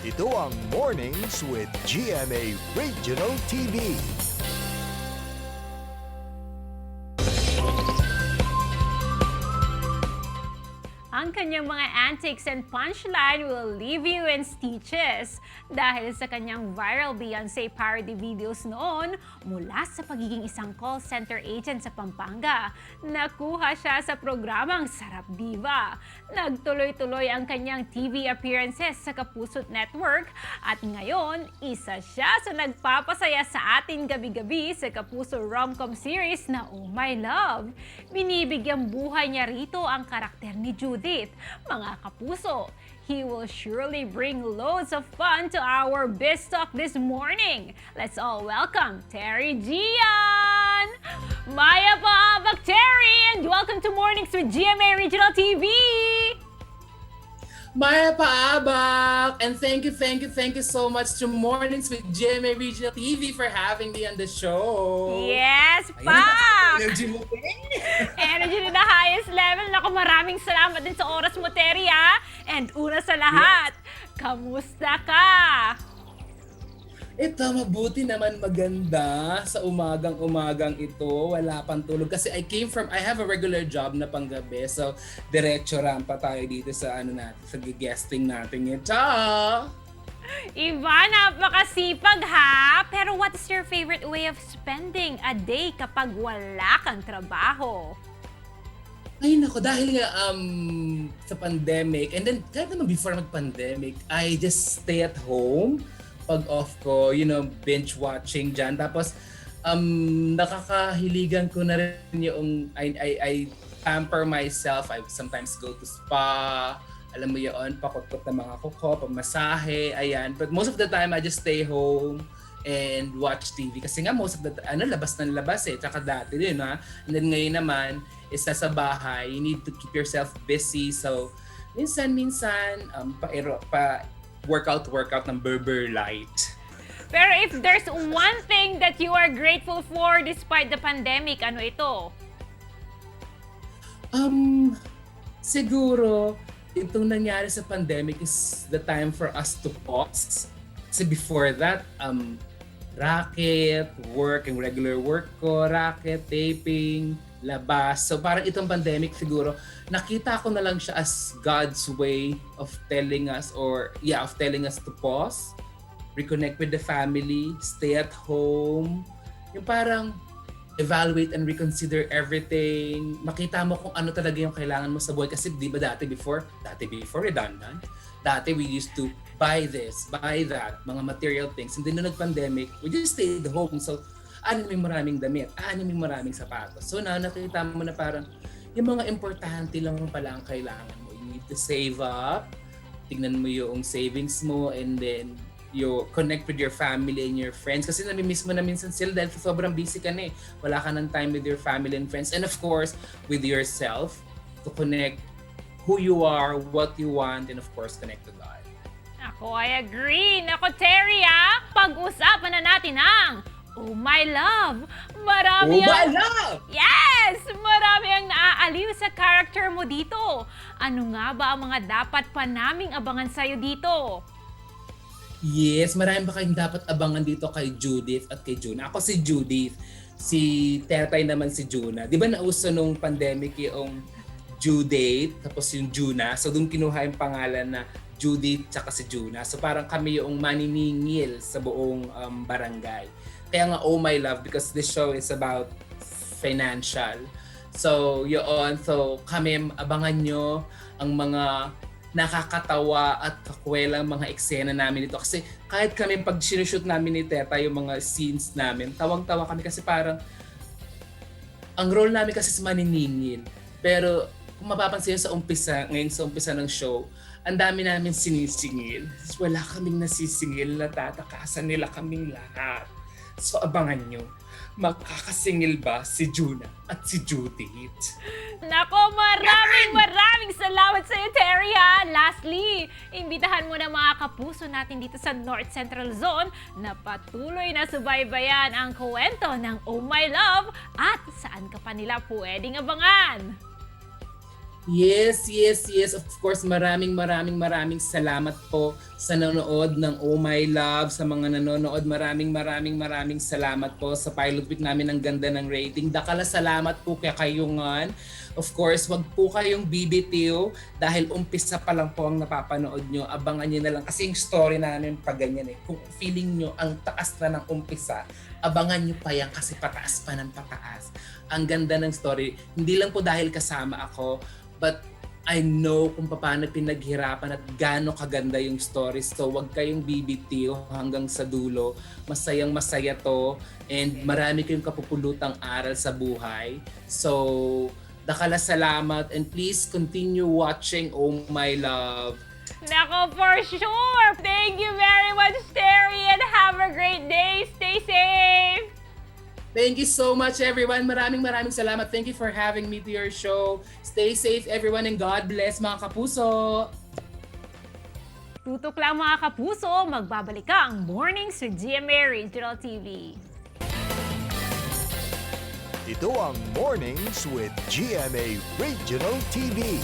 Ito ang Mornings with GMA Regional TV. Ang kanyang mga antics and punchline will leave you in stitches dahil sa kanyang viral Beyonce parody videos noon mula sa pagiging isang call center agent sa Pampanga. Nakuha siya sa programang Sarap Diva. Nagtuloy-tuloy ang kanyang TV appearances sa Kapusot Network at ngayon, isa siya sa nagpapasaya sa atin gabi-gabi sa Kapuso Romcom series na Oh My Love. Binibigyang buhay niya rito ang karakter ni Judith. Mga kapuso, he will surely bring loads of fun to our Biz Talk this morning. Let's all welcome Terry Gian! Maya Paabak Terry, and welcome to Mornings with GMA Regional TV! Maya Paabak! And thank you so much to Mornings with GMA Regional TV for having me on the show. Yes, Ayun, Pak! energy mo Energy to the highest level. Naku, maraming salamat din sa oras mo, Terry, ha? And una sa lahat, kamusta ka? Ito, mabuti naman maganda sa umagang ito. Wala pang tulog. Kasi I have a regular job na panggabi. So, diretso rampa tayo dito sa sa guesting natin ito. Iba, napakasipag ha! Pero what is your favorite way of spending a day kapag wala kang trabaho? Ay nako, dahil nga sa pandemic, and then kahit naman before mag-pandemic, I just stay at home pag off ko, binge watching dyan. Tapos, nakakahiligan ko na rin yung, I pamper myself. I sometimes go to spa, alam mo yun, pakot-kot ng mga kuko, pamasahe, ayan. But most of the time, I just stay home and watch TV. Kasi nga, most of the labas ng labas eh. Tsaka dati din, ha? And then ngayon naman, is nasa bahay, you need to keep yourself busy. So, minsan, workout ng Berber Light. Pero if there's one thing that you are grateful for despite the pandemic, ano ito? Siguro, itong nangyari sa pandemic is the time for us to pause. Kasi before that, racket, work, yung regular work ko, racket, taping, labas. So parang itong pandemic siguro, nakita ko na lang siya as God's way of telling us to pause, reconnect with the family, stay at home, yung parang evaluate and reconsider everything, makita mo kung ano talaga yung kailangan mo sa buhay. Kasi di ba dati before redundant, dati we used to buy this, buy that, mga material things. And then nung nag-pandemic, we just stayed home. So, may maraming damit, may maraming sapatos. So now, nakita mo na parang yung mga importante lang pala ang kailangan mo. You need to save up, tignan mo yung savings mo, and then you connect with your family and your friends. Kasi nami-miss mo na minsan sila dahil sobrang busy ka na eh. Wala ka ng time with your family and friends. And of course, with yourself to connect who you are, what you want, and of course, connect to God. Ako, I agree. Nako, Terry, ha? Pag-usapan na natin ang Oh My Love. Marami My love! Yes! Marami ang naaaliw sa character mo dito. Ano nga ba ang mga dapat pa naming abangan sa'yo dito? Yes, marami pa kayong dapat abangan dito kay Judith at kay Juna. Ako si Judith, si Tetay naman si Juna. Di ba nauso nung pandemic yung Judith, tapos yung Juna. So doon kinuha yung pangalan na Judith tsaka si Juna. So parang kami yung maniningil sa buong barangay. Kaya nga Oh My Love because this show is about financial. So yun, so kami abangan nyo ang mga nakakatawa at kakwelang mga eksena namin dito. Kasi kahit kami pag sinushoot namin ni Teta yung mga scenes namin, tawang-tawa kami kasi parang ang role namin kasi is maniningil. Pero kung mapapansin sa umpisa ng show, ang dami namin sinisingil. Wala kaming nasisingil na tatakasan nila kaming lahat. So abangan nyo, makakasingil ba si Juna at si Judith? Nako, maraming salamat sa iyo, Terry, ha? Lastly, imbitahan mo na mga kapuso natin dito sa North Central Zone na patuloy na subaybayan ang kwento ng Oh My Love at saan ka pa nila pwedeng abangan. Yes, yes, yes. Of course, maraming salamat po sa nanonood ng Oh My Love, sa mga nanonood. Maraming salamat po sa pilot week namin. Ang ganda ng rating. Dakala salamat po kay Kayungan. Of course, wag po kayong bibitiw dahil umpisa pa lang po ang napapanood nyo. Abangan nyo na lang kasi yung story namin pag ganyan eh. Kung feeling nyo ang taas na ng umpisa, abangan nyo pa yan kasi pataas pa ng pataas. Ang ganda ng story. Hindi lang po dahil kasama ako, but I know kung paano pinaghirapan at gaano kaganda yung stories. So wag kayong bibitiw hanggang sa dulo. Masayang masaya to and marami kayong kapupulutang aral sa buhay. So dakala salamat and please continue watching Oh My Love. Nako, for sure! Thank you very much, Terry, and have a great day. Stay safe! Thank you so much everyone. Maraming salamat. Thank you for having me to your show. Stay safe everyone and God bless mga kapuso. Tutok lang mga kapuso, magbabalik ka ang Mornings with GMA Regional TV. Ito ang Mornings with GMA Regional TV.